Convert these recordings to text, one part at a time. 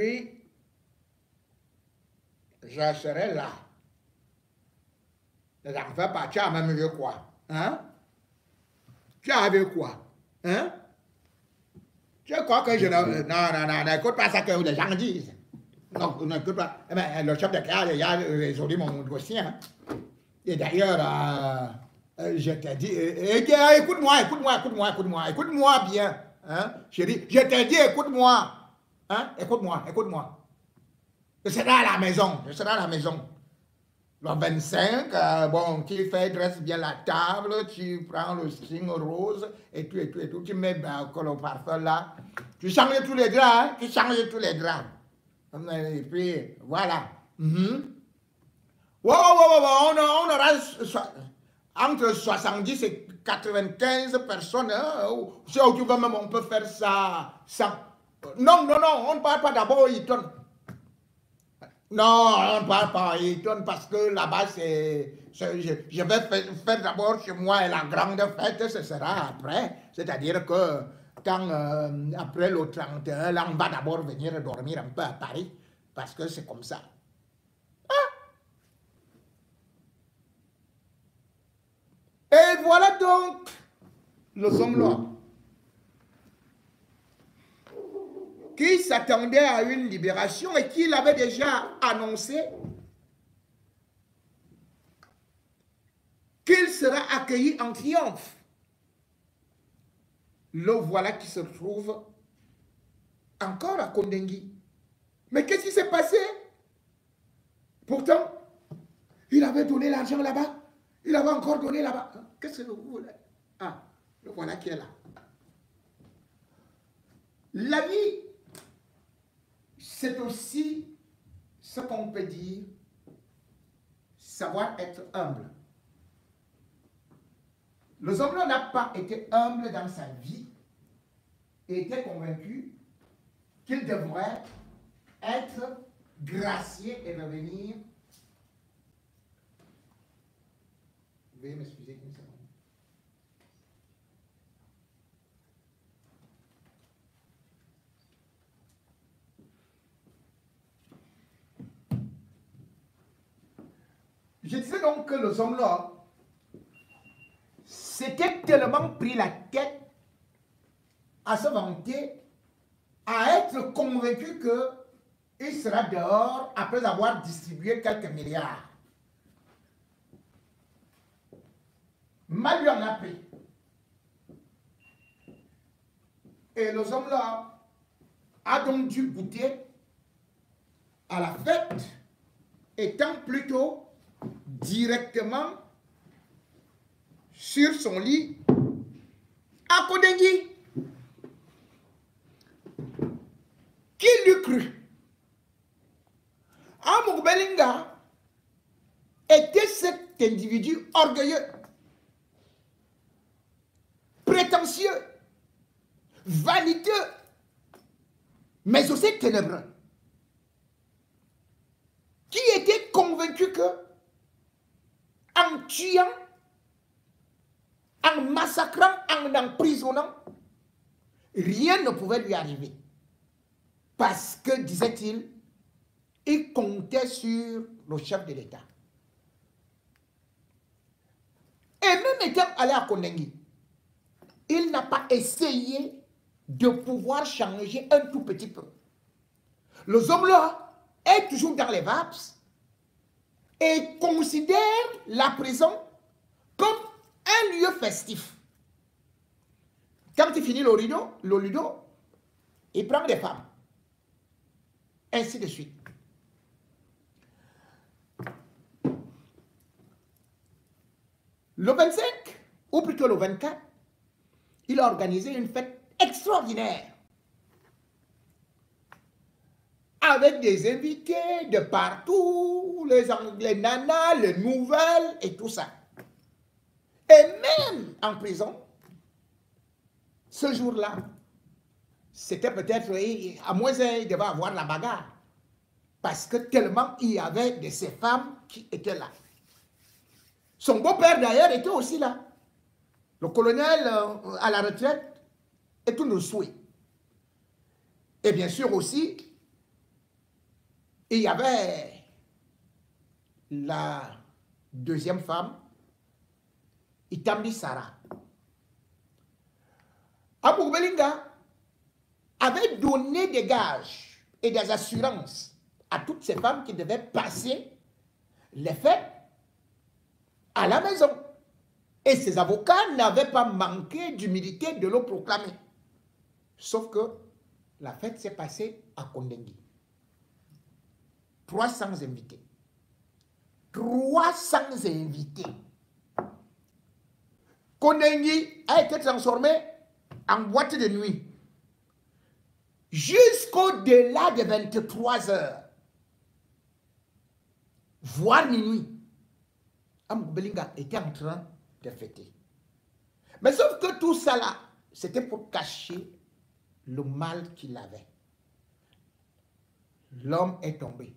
puis, je serai là. Les enfants, tu as même vu quoi? Hein? Tu as vu quoi? Hein? Tu crois que je ne... Non, n'écoute pas ça que les gens disent. Non, n'écoute pas. Eh bien, le chef de classe, il a résolu mon dossier. Hein? Et d'ailleurs, je t'ai dit... écoute-moi bien. Hein? Je t'ai dit, écoute-moi. Hein? Écoute-moi. Je serai à la maison. Le 25, bon, tu dresse bien la table, tu prends le string rose et tout, tu mets le parfum là, tu changes tous les draps, Et puis, voilà. On aura entre 70 et 95 personnes. Hein, si tu veux même, on peut faire ça sans... Non, on ne parle pas d'abord Eaton. Non, on ne parle pas Eaton parce que là-bas, je vais faire d'abord chez moi et la grande fête, ce sera après. C'est-à-dire que quand, après le 31, là, on va d'abord venir dormir un peu à Paris parce que c'est comme ça. Et voilà donc les hommes-là qui s'attendaient à une libération et qui l'avaient déjà annoncé qu'il sera accueilli en triomphe. Le voilà qui se trouve encore à Kondengui. Mais qu'est-ce qui s'est passé? Pourtant, il avait donné l'argent là-bas. Il avait encore donné là-bas. Qu'est-ce que vous voulez? Ah, le voilà qui est là. La vie, c'est aussi ce qu'on peut dire, savoir être humble. Le Zomblo n'a pas été humble dans sa vie et était convaincu qu'il devrait être gracié et revenir. Veuillez m'excuser une seconde. Je disais donc que le Zomblo s'était tellement pris la tête à se vanter, à être convaincu qu'il sera dehors après avoir distribué quelques milliards. Mal lui en a pris. Et le Zomblo a donc dû goûter à la fête, étant plutôt directement sur son lit à Kondengui. Qui l'eût cru? Amour Belinga était cet individu orgueilleux, prétentieux, vaniteux, mais aussi ténébreux, qui était convaincu que en tuant, en massacrant, en emprisonnant, rien ne pouvait lui arriver. Parce que, disait-il, il comptait sur le chef de l'État. Et même étant allé à Kondengui, il n'a pas essayé de pouvoir changer un tout petit peu. Le Zomblo est toujours dans les VAPS et considère la prison comme un lieu festif. Quand il finit le ludo, il prend des femmes. Ainsi de suite. Le 25, ou plutôt le 24, il a organisé une fête extraordinaire avec des invités de partout, les nanas, les nouvelles et tout ça. Et même en prison, ce jour-là, c'était peut-être, à moins il devait avoir la bagarre, parce que tellement il y avait de ces femmes qui étaient là. Son beau-père d'ailleurs était aussi là. Le colonel à la retraite est tout le souhait. Et bien sûr aussi, Et il y avait la deuxième femme, Itambi Sarah. Abu Belinga avait donné des gages et des assurances à toutes ces femmes qui devaient passer les fêtes à la maison. Et ses avocats n'avaient pas manqué d'humilité de le proclamer. Sauf que la fête s'est passée à Kondengui. 300 invités. 300 invités. Kondengui a été transformé en boîte de nuit. Jusqu'au-delà de 23 heures. Voire minuit. Amadou Belinga était en train de fêter. Mais sauf que tout ça là, c'était pour cacher le mal qu'il avait. L'homme est tombé.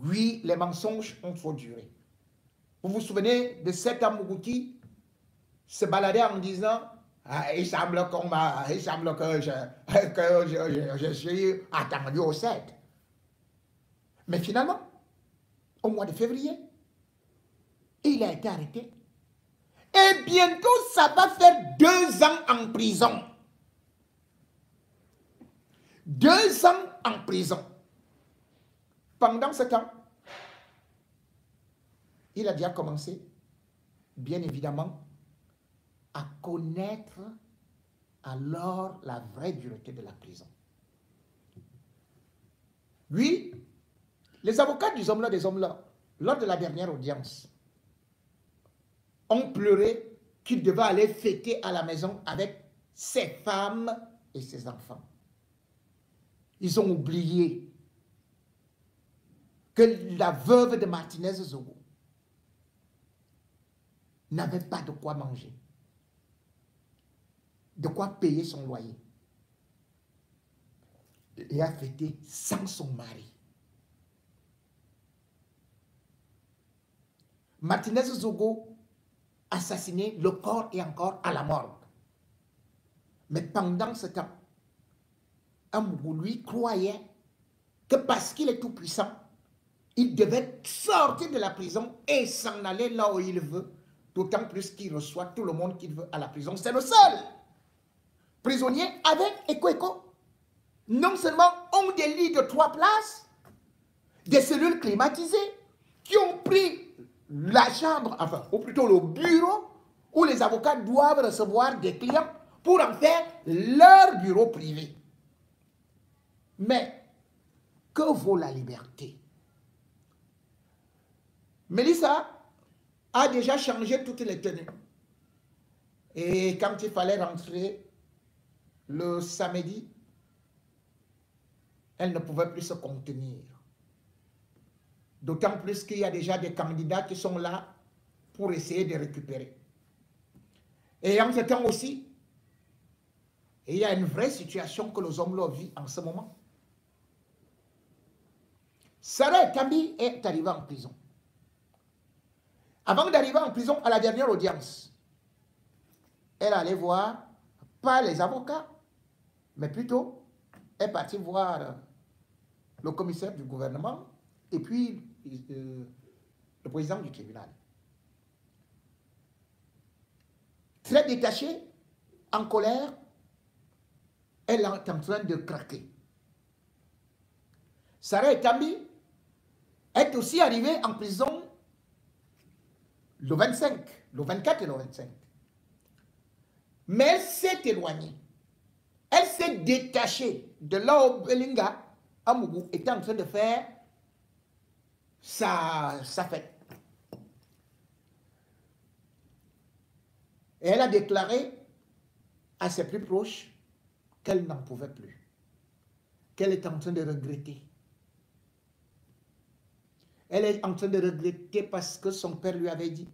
Oui, les mensonges ont trop duré. Vous vous souvenez de cet amoureux qui se baladait en disant ah, il semble que je suis attendu au 7. Mais finalement, au mois de février, il a été arrêté. Et bientôt, ça va faire 2 ans en prison. 2 ans en prison. Pendant ce temps, il a déjà commencé, bien évidemment, à connaître alors la vraie dureté de la prison. Oui, les avocats des hommes-là, lors de la dernière audience, ont pleuré qu'il devait aller fêter à la maison avec ses femmes et ses enfants. Ils ont oublié que la veuve de Martinez Zogo n'avait pas de quoi manger, de quoi payer son loyer. Et a fêté sans son mari. Martinez Zogo assassiné, le corps est encore à la morgue. Mais pendant ce temps, Amougou, lui, croyait que parce qu'il est tout puissant, il devait sortir de la prison et s'en aller là où il veut, d'autant plus qu'il reçoit tout le monde qu'il veut à la prison. C'est le seul prisonnier avec Eko. Non seulement ont des lits de 3 places, des cellules climatisées, qui ont pris la chambre, enfin, ou plutôt le bureau, où les avocats doivent recevoir des clients pour en faire leur bureau privé. Mais, que vaut la liberté? Mélissa a déjà changé toutes les tenues. Et quand il fallait rentrer le samedi, elle ne pouvait plus se contenir. D'autant plus qu'il y a déjà des candidats qui sont là pour essayer de récupérer. Et en ce temps aussi, il y a une vraie situation que les hommes vivent en ce moment. Sarah Tambi est arrivée en prison. Avant d'arriver en prison à la dernière audience, elle allait voir, pas les avocats, mais plutôt, elle est partie voir le commissaire du gouvernement et puis le président du tribunal. Très détachée, en colère, elle est en train de craquer. Sarah Tambi est aussi arrivée en prison le 25, le 24 et le 25. Mais elle s'est éloignée. Elle s'est détachée de là où Belinga Amougou était en train de faire sa fête. Et elle a déclaré à ses plus proches qu'elle n'en pouvait plus, qu'elle est en train de regretter. Elle est en train de regretter parce que son père lui avait dit,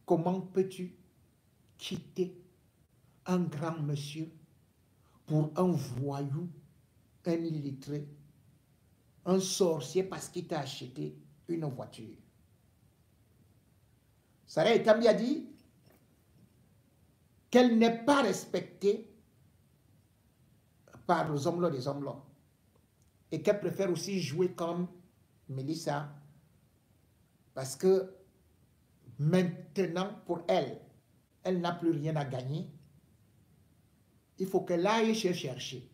comment peux-tu quitter un grand monsieur pour un voyou, un illettré, un sorcier parce qu'il t'a acheté une voiture? Sarah Tambi a dit qu'elle n'est pas respectée par les hommes-là des hommes-là. et qu'elle préfère aussi jouer comme Melissa parce que maintenant, pour elle, elle n'a plus rien à gagner. Il faut qu'elle aille chercher.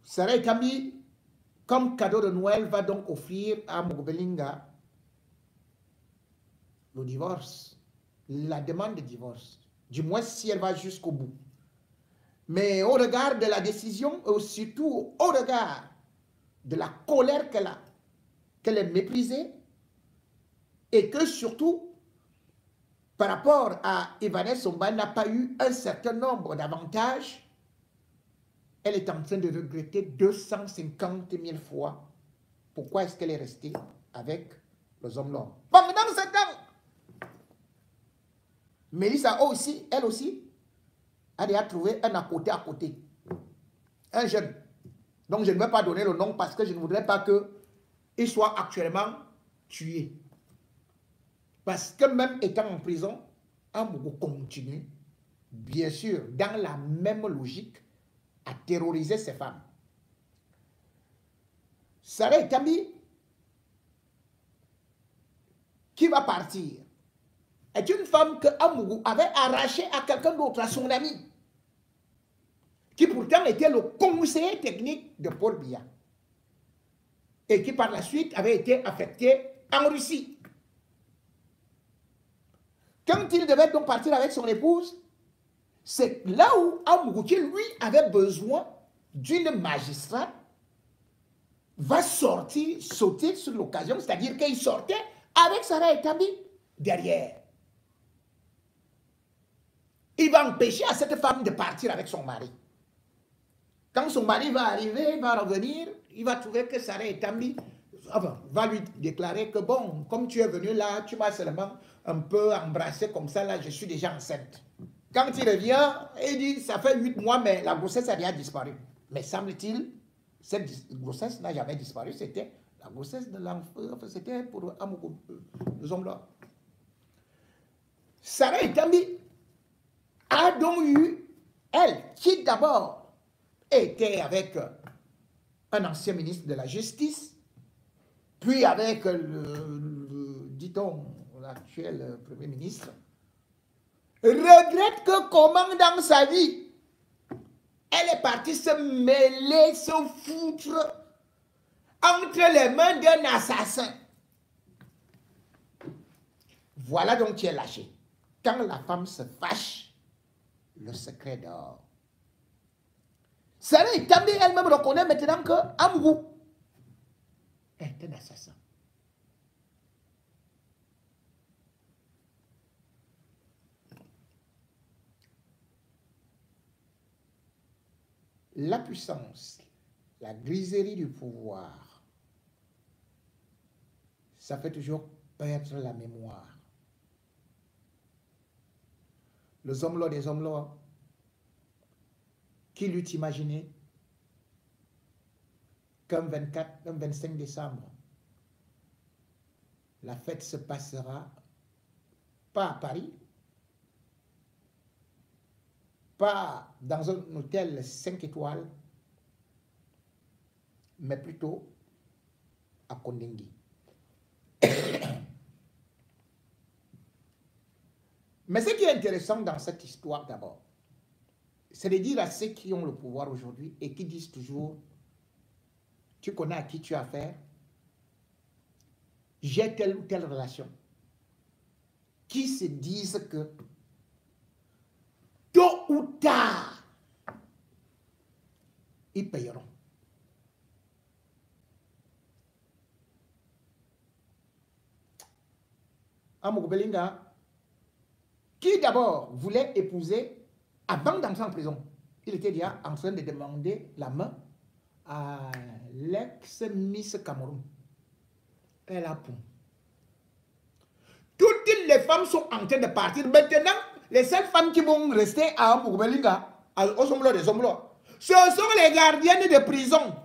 Sarah Ettambi, comme cadeau de Noël, va donc offrir à Mugubelinga le divorce, la demande de divorce. Du moins, si elle va jusqu'au bout. Mais au regard de la décision, et surtout au regard de la colère qu'elle a, qu'elle est méprisée, et que surtout, par rapport à Ivanel Somba, n'a pas eu un certain nombre d'avantages, elle est en train de regretter 250 000 fois pourquoi est-ce qu'elle est restée avec les hommes noirs. Pendant ce temps, Melissa aussi, elle aussi, a déjà trouvé un à côté, un jeune. Donc je ne vais pas donner le nom parce que je ne voudrais pas qu'il soit actuellement tué. Parce que même étant en prison, Amougou continue, bien sûr, dans la même logique, à terroriser ces femmes. Sarah Ettambi, qui va partir, est une femme que Amougou avait arrachée à quelqu'un d'autre, à son ami, qui pourtant était le conseiller technique de Paul Biya, et qui par la suite avait été affecté en Russie. Quand il devait donc partir avec son épouse, c'est là où Amougou, qui lui avait besoin d'une magistrate, va sortir, sauter sur l'occasion, c'est-à-dire qu'il sortait avec Sarah Ettambi derrière. Il va empêcher à cette femme de partir avec son mari. Quand son mari va arriver, il va revenir, il va trouver que Sarah Ettambi va lui déclarer que bon, comme tu es venu là, tu m'as seulement un peu embrassé comme ça, là, je suis déjà enceinte. Quand il revient, il dit, ça fait 8 mois, mais la grossesse a déjà disparu. Mais semble-t-il, cette grossesse n'a jamais disparu, c'était la grossesse de l'enfant, c'était pour Amougou, les hommes là. Sarah Ettambi a donc eu, elle, qui d'abord était avec un ancien ministre de la Justice, puis avec dit-on, l'actuel Premier ministre, regrette que comment dans sa vie, elle est partie se mêler, se foutre entre les mains d'un assassin. Voilà donc qui est lâché. Quand la femme se fâche, le secret dort. Sarah Ettambi elle-même reconnaît maintenant que Amougou est un assassin. La puissance, la griserie du pouvoir, ça fait toujours perdre la mémoire. Les hommes là, des hommes là, qui l'eût imaginé qu'un 24, un 25 décembre, la fête se passera pas à Paris, pas dans un hôtel 5 étoiles, mais plutôt à Kondengui. Mais ce qui est intéressant dans cette histoire d'abord, c'est de dire à ceux qui ont le pouvoir aujourd'hui et qui disent toujours, tu connais à qui tu as affaire, j'ai telle ou telle relation, qui se disent que tôt ou tard, ils payeront. Amougou Belinga, qui d'abord voulait épouser, avant d'entrer en prison, il était déjà en train de demander la main à l'ex-Miss Cameroun. Elle a pour. Toutes les femmes sont en train de partir. Maintenant, les seules femmes qui vont rester à Amougou Belinga, aux Omblo des Omblo, ce sont les gardiennes de prison.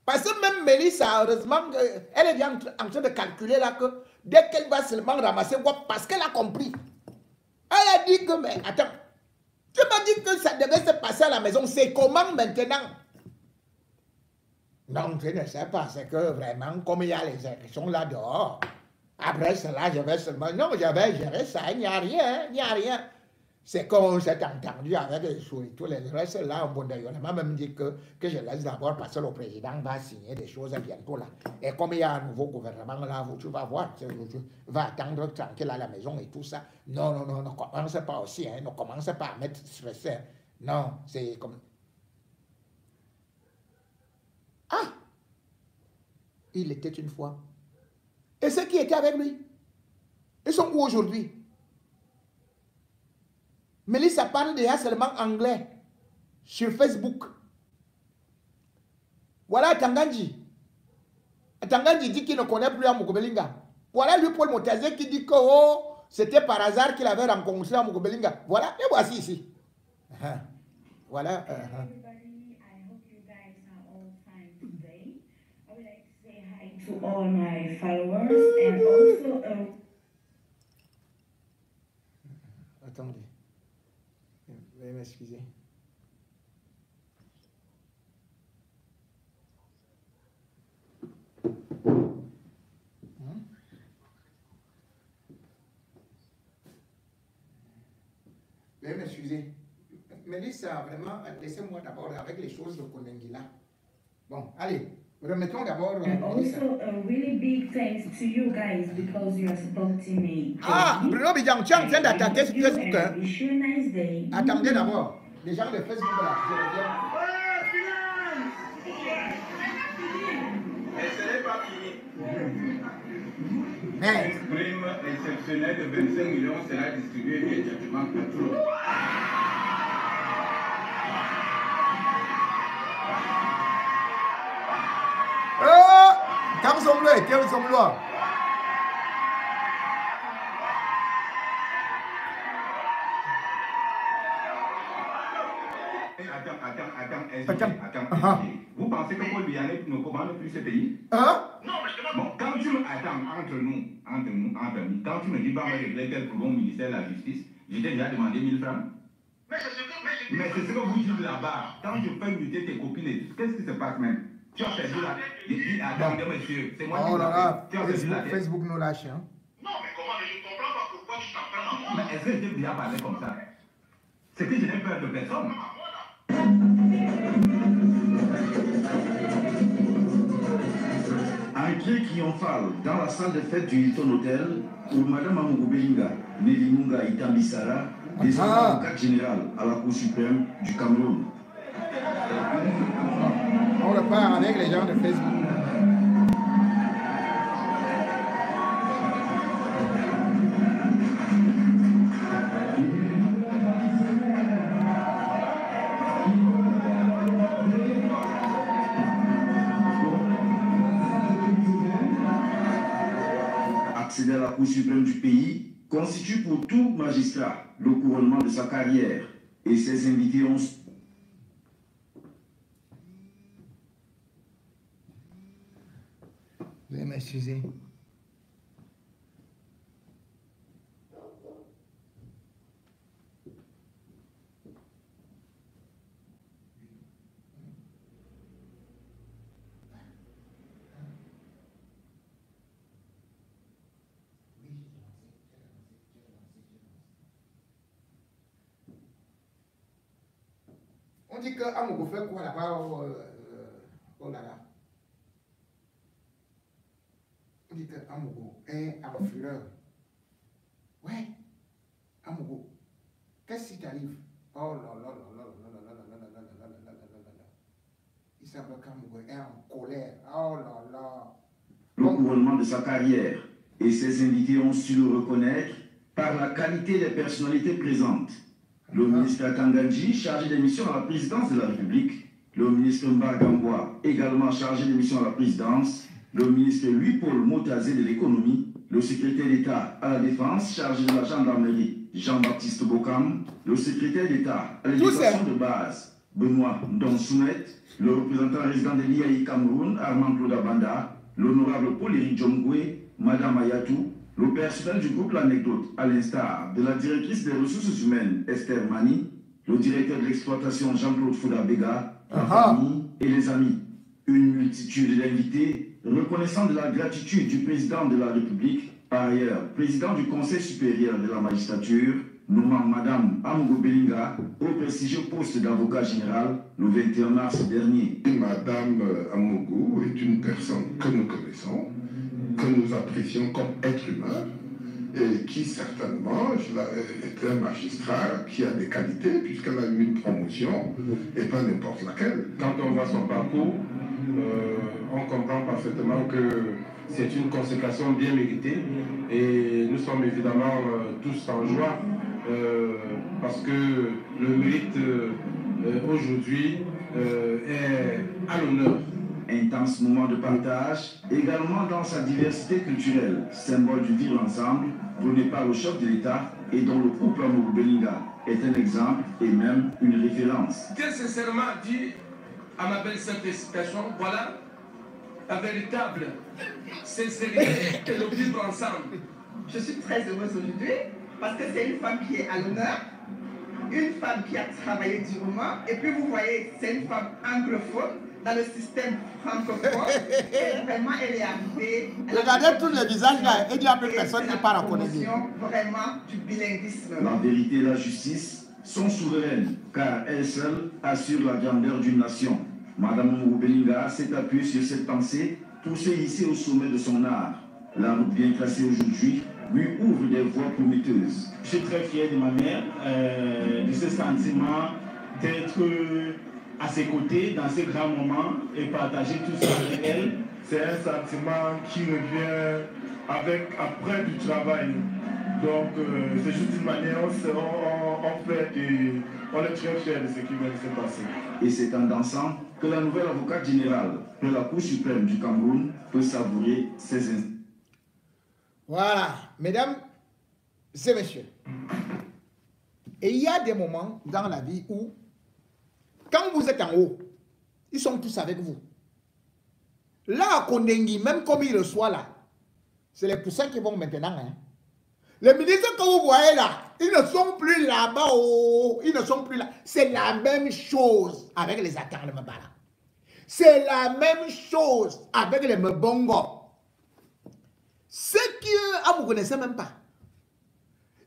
Parce que même Melissa, heureusement, elle est bien en train de calculer là que dès qu'elle va seulement ramasser, parce qu'elle a compris. Elle a dit que, mais attends, Tu m'as dit que ça devait se passer à la maison. C'est comment maintenant? Non, je ne sais pas. C'est que vraiment, comme il y a les élections là dehors, après cela, je vais seulement... Non, je vais gérer ça. Il n'y a rien, il n'y a rien. C'est qu'on s'est entendu avec les souris. Tous les restes là, bon d'ailleurs, on m'a même dit que je laisse d'abord parce que le président va signer des choses bientôt là. Et comme il y a un nouveau gouvernement là, tu vas voir, tu vas attendre tranquille à la maison et tout ça. Non, non, non, ne commence pas aussi, hein, ne commence pas à mettre stressé. Non, c'est comme... Ah! Il était une fois. Et ceux qui étaient avec lui, ils sont où aujourd'hui? Mélissa parle déjà seulement anglais sur Facebook. Voilà Tanganji. Tanganji dit qu'il ne connaît plus Amugobelinga. Voilà lui Paul Motazé qui dit que oh, c'était par hasard qu'il avait rencontré Amugobelinga. Voilà, et voici ici. Voilà. To all my followers and also Attendez. Veuillez m'excuser. Veuillez m'excuser. Mélissa, vraiment, laissez-moi d'abord avec les choses de Konengila. Bon, allez, remettons d'abord. and also a really big thanks to you guys because you are supporting me. Ah, Bruno Bidjan, tu es en train d'attaquer sur Facebook. Hein? Wish you a nice day. Attendez d'abord. Les gens de Facebook là, je reviens. Mais ce n'est pas fini. Mais. Une prime exceptionnelle de 25 millions sera distribuée immédiatement à tout le monde. Quels sont là? Attends. Vous pensez que Paul Biya ne commande plus ce pays? Hein? Non, mais je demande. Bon, quand tu me attends entre nous, quand tu me dis, bah, je régler tel pour mon ministère de la Justice, je t'ai déjà demandé 1000 francs. Mais c'est ce que vous dites là-bas. Quand je fais muter tes copines, qu'est-ce qui se passe même? Tu as perdu la tête. Attendez, monsieur, c'est moi qui tu as perdu la tête. Facebook nous lâche. Hein? Non, mais comment? Je ne comprends pas pourquoi tu t'en prends à moi. Mais est-ce que j'ai déjà parlé comme ça? C'est que je n'ai peur de personne. Un cri triomphal dans la salle de fête du Hilton Hotel pour Mme Amugobelinga, Nelimunga Itambisara, désormais avocate générale à la Cour suprême du Cameroun. On repart avec les gens de Facebook. Accéder à la Cour suprême du pays constitue pour tout magistrat le couronnement de sa carrière et ses invités ont... Veuillez m'excuser. On dit que Amogo fait quoi là-bas oh là là. On dit que Amogo est en fureur. Ouais, Amogo, qu'est-ce qui t'arrive? Oh là là là là là là là là là là là là là là là. Il semble qu'Amogo est en colère. Oh là là. Le couronnement de sa carrière et ses invités ont su le reconnaître par la qualité des personnalités présentes. Le ministre Tanganji, chargé des missions à la présidence de la République, le ministre Mbargambwa, également chargé des missions à la présidence, le ministre Louis-Paul Motazé de l'économie, le secrétaire d'État à la défense, chargé de la gendarmerie, Jean-Baptiste Bokam, le secrétaire d'État à l'éducation de base, Benoît Ndonsoumet, le représentant résident de l'IAI Cameroun, Armand Claude Abanda, l'honorable Paul-Éric Djomgwe, Madame Ayatou, le personnel du groupe L'Anecdote, à l'instar de la directrice des ressources humaines, Esther Mani, le directeur de l'exploitation Jean-Claude Fouda Bega, la famille et les amis. Une multitude d'invités reconnaissant de la gratitude du président de la République, par ailleurs président du Conseil supérieur de la magistrature, nommant Madame Amougou Belinga au prestigieux poste d'avocat général le 21 mars dernier. Madame Amougou est une personne que nous connaissons, que nous apprécions comme être humain, et qui certainement est un magistrat qui a des qualités puisqu'elle a eu une promotion et pas n'importe laquelle. Quand on voit son parcours, on comprend parfaitement que c'est une consécration bien méritée et nous sommes évidemment tous en joie parce que le mérite aujourd'hui est à l'honneur. Intense moment de partage, également dans sa diversité culturelle, symbole du vivre ensemble, prôné par le chef de l'État et dont le couple Amougou Belinga est un exemple et même une référence. Très sincèrement dit à ma belle sainte expression, voilà la véritable sincérité et le vivre ensemble. Je suis très heureuse aujourd'hui parce que c'est une femme qui est à l'honneur, une femme qui a travaillé durement, et puis vous voyez, c'est une femme anglophone dans le système francophone, et vraiment elle est arrivée. Regardez tous les visages là, il n'y a plus personne qui parle en Colombie. Vraiment du bilinguisme. La vérité et la justice sont souveraines, car elles seules assurent la grandeur d'une nation. Madame Amougou Belinga s'est appuyée sur cette pensée pour se hisser au sommet de son art. La route bien tracée aujourd'hui lui ouvre des voies prometteuses. Je suis très fier de ma mère, de ce sentiment d'être à ses côtés dans ces grands moments et partager tout ça avec elle. C'est un sentiment qui revient après du travail. Donc c'est juste une manière, on fait et on est très fiers de ce qui vient de se passer. Et c'est en dansant que la nouvelle avocate générale de la Cour suprême du Cameroun peut savourer ses instants. Voilà, mesdames et messieurs. Et il y a des moments dans la vie où, quand vous êtes en haut, ils sont tous avec vous. Là, à Kondengi, même comme il reçoit là, c'est les poussins qui vont maintenant. Hein. Les ministres que vous voyez là, ils ne sont plus là-bas. Oh, ils ne sont plus là. C'est la même chose avec les attaques de Mbala. C'est la même chose avec les Mbongo. Ce que vous ne connaissez même pas,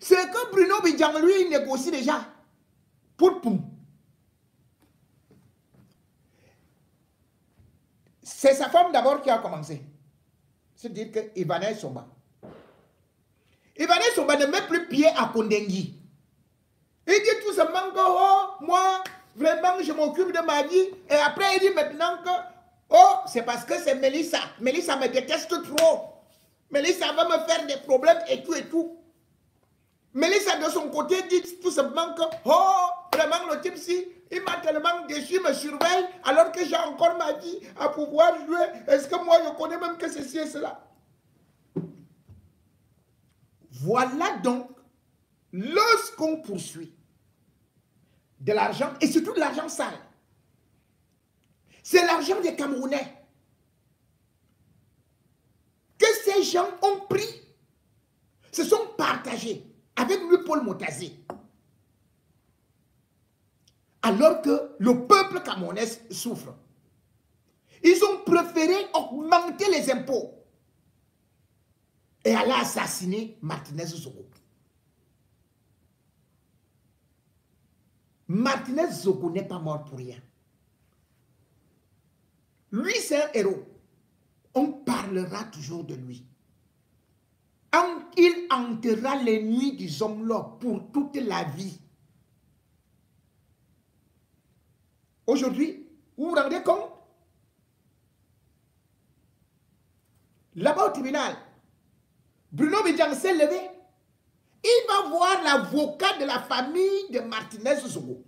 c'est que Bruno Bidjan, lui, il négocie déjà. Pour poum. C'est sa femme d'abord qui a commencé. C'est-à-dire que Ivana Somba. Ivana Somba ne met plus pied à Kondengi. Il dit tout simplement que, oh, moi, vraiment, je m'occupe de ma vie. Et après, il dit maintenant que, oh, c'est parce que c'est Mélissa. Mélissa me déteste trop. Mélissa va me faire des problèmes et tout et tout. Mélissa, de son côté, dit tout simplement que, oh, vraiment, le type-ci, il m'a tellement déçu, il me surveille, alors que j'ai encore ma vie à pouvoir jouer. Est-ce que moi, je connais même que ceci et cela? Voilà donc, lorsqu'on poursuit de l'argent, et surtout de l'argent sale, c'est l'argent des Camerounais que ces gens ont pris, se sont partagés avec lui, Paul Motazé. Alors que le peuple camerounais souffre. Ils ont préféré augmenter les impôts et aller assassiner Martinez Zogo. Martinez Zogo n'est pas mort pour rien. Lui, c'est un héros. On parlera toujours de lui. Il hantera les nuits des hommes-là pour toute la vie. Aujourd'hui, vous vous rendez compte? Là-bas au tribunal, Bruno Bidjan s'est levé. Il va voir l'avocat de la famille de Martinez Zogo.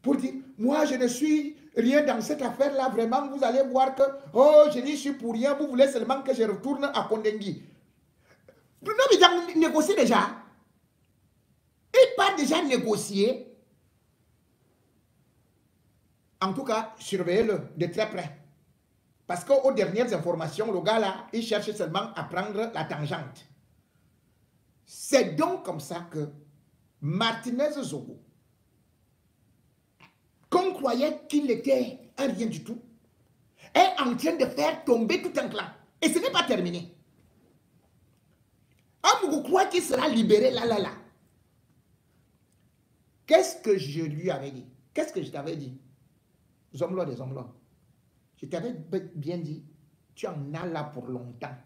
Pour dire, moi je ne suis rien dans cette affaire-là, vraiment, vous allez voir que, oh, je n'y suis pour rien, vous voulez seulement que je retourne à Kondengi. Bruno Bidjan négocie déjà. Il part déjà négocier. En tout cas, surveillez-le de très près. Parce qu'aux dernières informations, le gars là, il cherche seulement à prendre la tangente. C'est donc comme ça que Martinez Zogo, qu'on croyait qu'il était un rien du tout, est en train de faire tomber tout un clan. Et ce n'est pas terminé. Amougou croit qu'il sera libéré là. Qu'est-ce que je lui avais dit? Qu'est-ce que je t'avais dit? Zomlo des Zomlo. Je t'avais bien dit, tu en as là pour longtemps.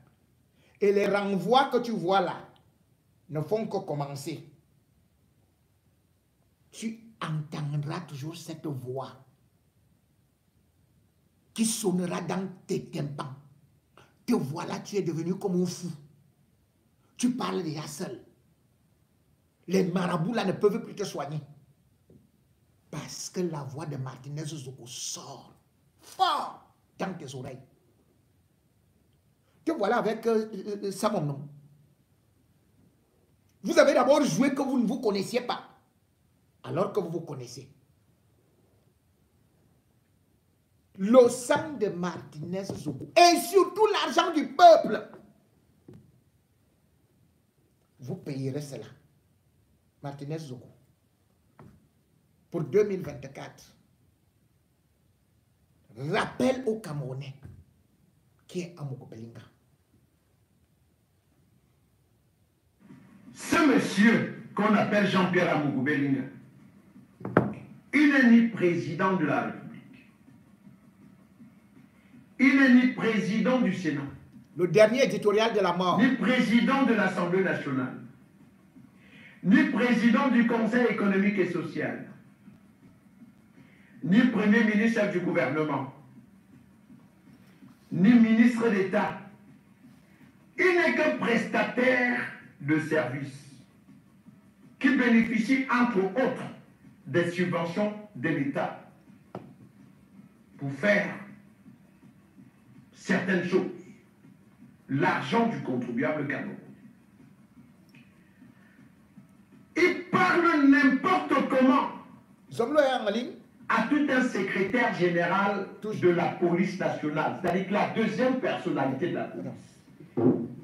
Et les renvois que tu vois là ne font que commencer. Tu entendras toujours cette voix qui sonnera dans tes tympans. Te voilà, tu es devenu comme un fou. Tu parles déjà seul. Les marabouts là ne peuvent plus te soigner. Parce que la voix de Martinez Zogo sort fort dans tes oreilles. Te voilà avec ça mon nom. Vous avez d'abord joué que vous ne vous connaissiez pas. Alors que vous vous connaissez. Le sang de Martinez Zogo et surtout l'argent du peuple. Vous payerez cela. Martinez Zogo. Pour 2024. Rappel aux Camerounais qui est Amougou Belinga. Ce monsieur qu'on appelle Jean-Pierre Amougou Belinga, il n'est ni président de la République. Il n'est ni président du Sénat. Le dernier éditorial de la mort. Ni président de l'Assemblée nationale. Ni président du Conseil économique et social. Ni premier ministre du gouvernement. Ni ministre d'État. Il n'est que prestataire de services qui bénéficie entre autres des subventions de l'État pour faire certaines choses. L'argent du contribuable camerounais. Il parle n'importe comment à tout un secrétaire général de la police nationale, c'est-à-dire la deuxième personnalité de la police.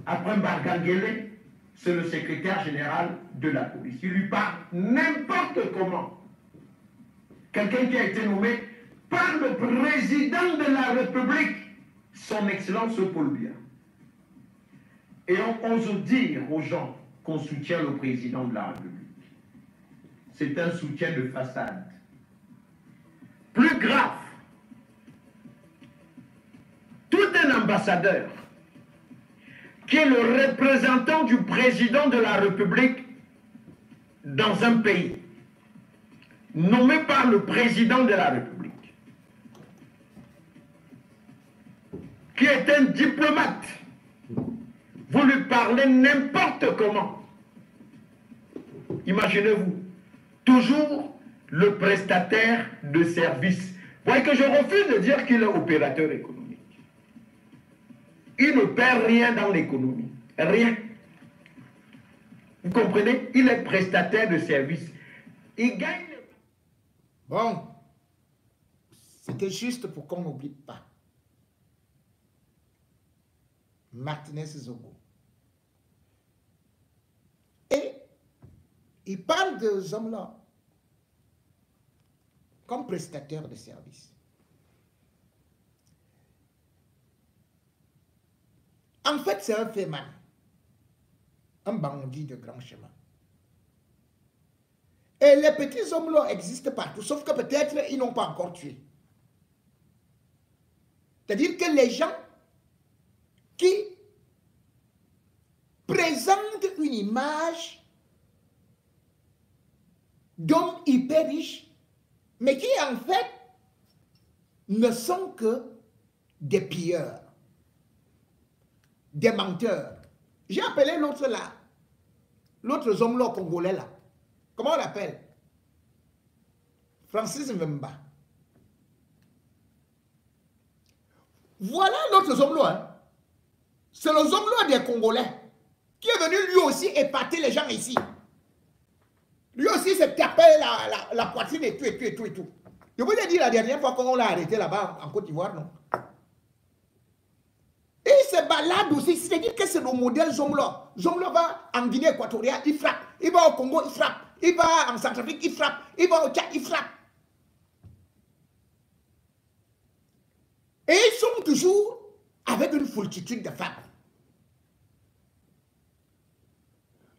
Après Mbargangele, c'est le secrétaire général de la police. Il lui parle n'importe comment. Quelqu'un qui a été nommé par le président de la République, son Excellence Paul Biya. Et on ose dire aux gens qu'on soutient le président de la République. C'est un soutien de façade. Plus grave, tout un ambassadeur qui est le représentant du président de la République dans un pays, nommé par le président de la République, qui est un diplomate, vous lui parlez n'importe comment. Imaginez-vous, toujours le prestataire de services. Vous voyez que je refuse de dire qu'il est opérateur économique. Il ne perd rien dans l'économie. Rien. Vous comprenez? Il est prestataire de services. Il gagne. Bon. C'était juste pour qu'on n'oublie pas. Martinez Zogo. Et il parle de ces hommes-là comme prestataire de services. En fait, c'est un féman, un bandit de grand chemin. Et les petits hommes-là existent partout, sauf que peut-être ils n'ont pas encore tué. C'est-à-dire que les gens qui présentent une image d'hommes hyper riches, mais qui en fait ne sont que des pilleurs, des menteurs. J'ai appelé l'autre là, l'autre homme là congolais là. Comment on l'appelle? Francis Mbemba. Voilà l'autre homme là. Hein. C'est le homme là des Congolais qui est venu lui aussi épater les gens ici. Lui aussi s'est tapé la poitrine et tout. Je vous ai dit la dernière fois qu'on l'a arrêté là-bas en Côte d'Ivoire, non? Et il s'est battu balade aussi, c'est-à-dire que c'est le modèle Zomlo. Zomlo va en Guinée équatoriale, il frappe. Il va au Congo, il frappe. Il va en Centrafrique, il frappe. Il va au Tchad, il frappe. Et ils sont toujours avec une foultitude de femmes.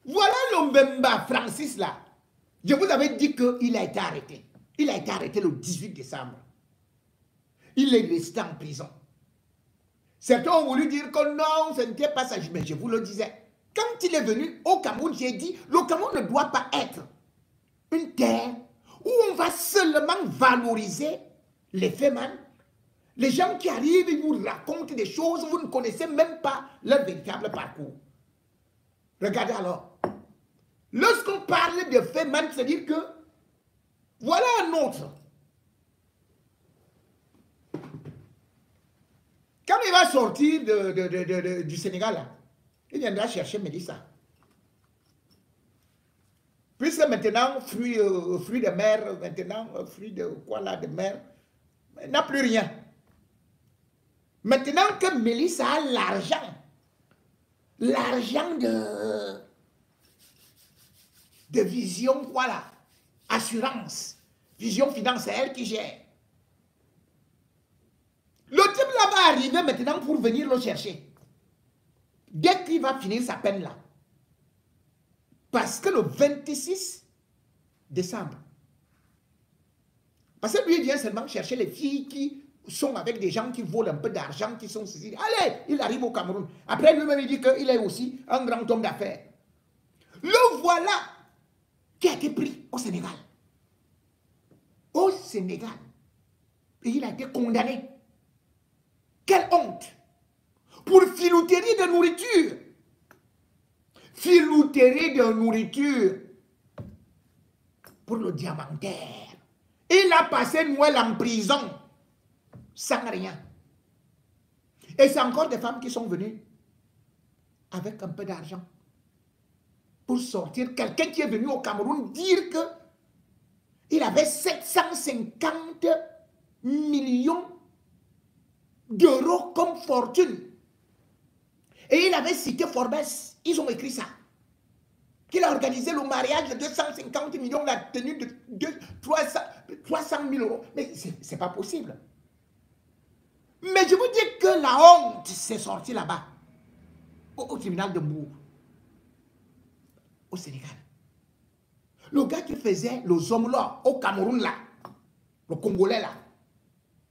Voilà le Mbemba Francis là. Je vous avais dit qu'il a été arrêté. Il a été arrêté le 18 décembre. Il est resté en prison. Certains ont voulu dire que non, ce n'était pas ça. Mais je vous le disais. Quand il est venu au Cameroun, j'ai dit, le Cameroun ne doit pas être une terre où on va seulement valoriser les féminin. Les gens qui arrivent, ils vous racontent des choses, vous ne connaissez même pas leur véritable parcours. Regardez alors. Lorsqu'on parle de féminin, c'est-à-dire que voilà un autre. Quand il va sortir du Sénégal, là, il viendra chercher Mélissa. Puisque maintenant, fruit de mer, maintenant, fruit de quoi là, de mer, il n'a plus rien. Maintenant que Mélissa a l'argent de vision, voilà, assurance, vision financière, elle qui gère. Le type là va arriver maintenant pour venir le chercher. Dès qu'il va finir sa peine là. Parce que le 26 décembre, parce que lui il vient seulement chercher les filles qui sont avec des gens qui volent un peu d'argent, qui sont ceci. Allez, il arrive au Cameroun. Après lui-même il dit qu'il est aussi un grand homme d'affaires. Le voilà qui a été pris au Sénégal. Au Sénégal. Et il a été condamné. Quelle honte! Pour filouterie de nourriture. Filouterie de nourriture. Pour le diamantaire. Il a passé Noël en prison. Sans rien. Et c'est encore des femmes qui sont venues avec un peu d'argent pour sortir. Quelqu'un qui est venu au Cameroun dire que il avait 750 millions d'euros comme fortune. Et il avait cité Forbes. Ils ont écrit ça. Qu'il a organisé le mariage de 250 millions, la tenue de 300 000 euros. Mais c'est pas possible. Mais je vous dis que la honte s'est sortie là-bas, au tribunal de Mbour, au Sénégal. Le gars qui faisait le Zomlo au Cameroun là, le Congolais là,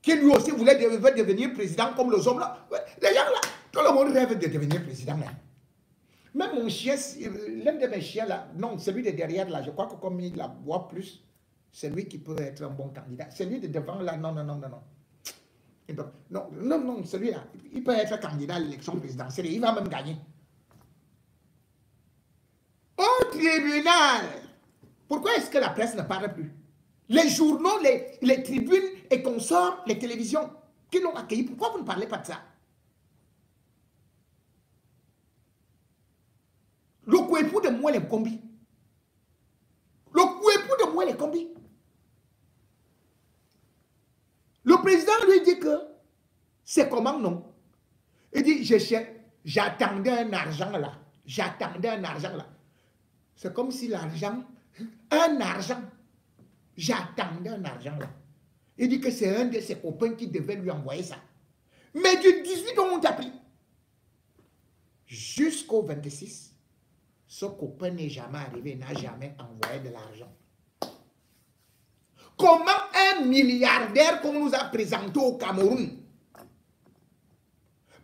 qui lui aussi voulait devenir président comme le Zomlo. Les gens là, tout le monde rêve de devenir président là. Même mon chien, l'un de mes chiens là, non, celui de derrière là, je crois que comme il la boit plus, c'est lui qui peut être un bon candidat. Celui de devant là, non. Non, celui-là, il peut être candidat à l'élection présidentielle et il va même gagner. Au tribunal, pourquoi est-ce que la presse ne parle plus? Les journaux, les tribunes et consorts, les télévisions qui l'ont accueilli, pourquoi vous ne parlez pas de ça? Le couépou de moi les combis. Le couépou de moi les combis. Le président lui dit que c'est comment non? Il dit, j'attendais un argent là. J'attendais un argent là. C'est comme si l'argent, j'attendais un argent là. Il dit que c'est un de ses copains qui devait lui envoyer ça. Mais du 18 on t'a pris. Jusqu'au 26, ce copain n'est jamais arrivé, n'a jamais envoyé de l'argent. Comment un milliardaire qu'on nous a présenté au Cameroun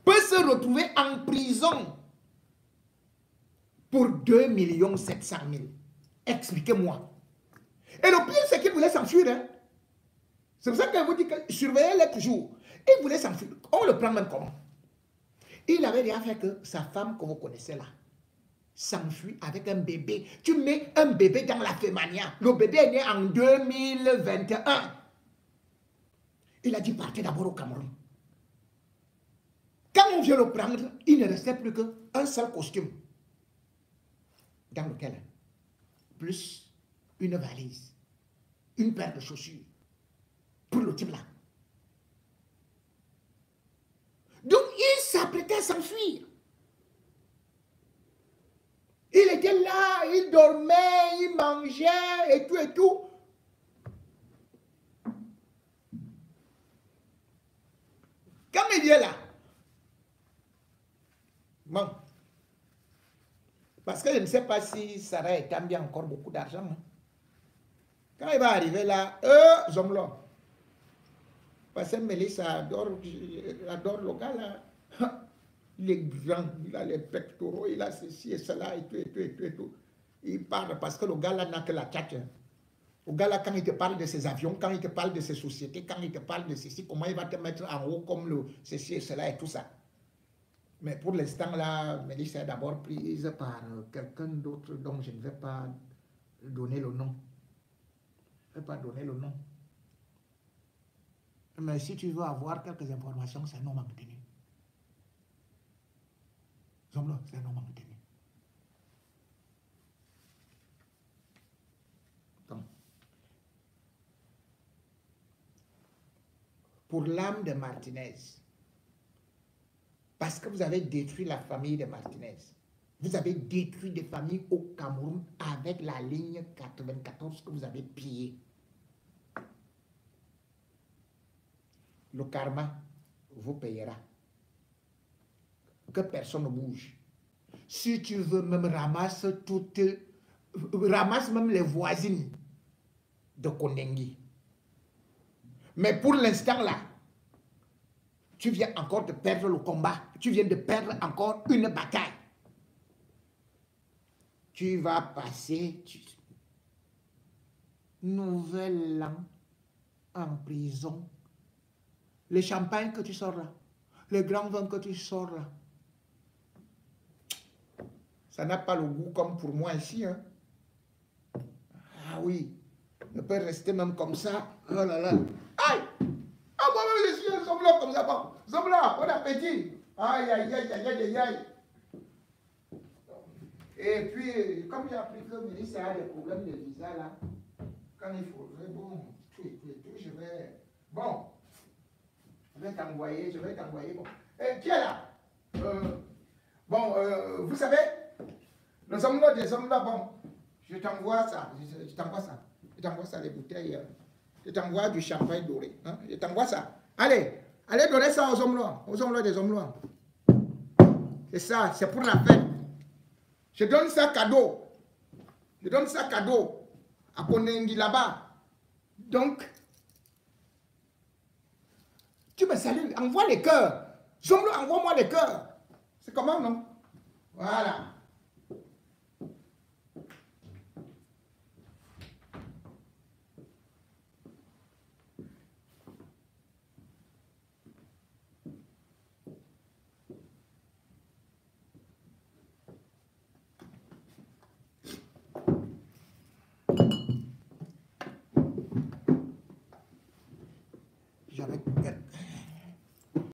peut se retrouver en prison pour 2 700 000? Expliquez-moi. Et le pire, c'est qu'il voulait s'enfuir. Hein? C'est pour ça que je vous dis que surveillez-le toujours. Il voulait s'enfuir. On le prend même comment? Il avait déjà fait que sa femme que vous connaissez là s'enfuit avec un bébé. Tu mets un bébé dans la fémania. Le bébé est né en 2021. Il a dit partez d'abord au Cameroun. Quand on vient le prendre, il ne restait plus qu'un seul costume dans lequel, plus une valise, une paire de chaussures pour le type là. Donc il s'apprêtait à s'enfuir. Il était là, il dormait, il mangeait et tout et tout. Quand il vient là, bon, parce que je ne sais pas si Sarah établit encore beaucoup d'argent. Hein. Quand il va arriver là, Zomlo, parce que Mélissa adore le gars là. Il est grand, il a les pectoraux, il a ceci et cela et tout et tout et tout et tout. Il parle parce que le gars là n'a que la tchatche. Le gars là, quand il te parle de ses avions, quand il te parle de ses sociétés, quand il te parle de ceci, comment il va te mettre en haut comme le ceci et cela et tout ça. Mais pour l'instant là, Mélissa est d'abord prise par quelqu'un d'autre dont je ne vais pas donner le nom. Je ne vais pas donner le nom. Mais si tu veux avoir quelques informations, c'est un nom maintenu. C'est un nom maintenu. Donc, pour l'âme de Martinez, parce que vous avez détruit la famille de Martinez, vous avez détruit des familles au Cameroun avec la ligne 94 que vous avez pillée. Le karma vous payera. Que personne ne bouge. Si tu veux, même ramasse même les voisines de Kondengi. Mais pour l'instant là, tu viens encore de perdre le combat. Tu viens de perdre encore une bataille. Tu vas passer nouvel an en prison. Le champagne que tu sors là, le grand vin que tu sors là, ça n'a pas le goût comme pour moi ici. Hein. Ah oui, on peut rester même comme ça. Oh là là. Aïe! Ah, moi-même, je suis un zomblo comme ça. Bon, zomblo, bon appétit. Aïe, aïe, aïe, aïe, aïe, aïe. Et puis, comme j'ai appris que le ministre a des problèmes de visa là, quand il faudrait, bon, tout, je vais. Bon, je vais t'envoyer, bon. Et qui est là? Vous savez, nous sommes là, des hommes là, bon, je t'envoie ça, les bouteilles, je t'envoie du champagne doré, hein? Je t'envoie ça. Allez donner ça aux hommes là, des hommes là. C'est ça, c'est pour la fête. Je donne ça cadeau. À Kondengi là-bas. Donc, tu me salues, envoie les cœurs. Zomlo, envoie-moi les cœurs. C'est comment, non? Voilà.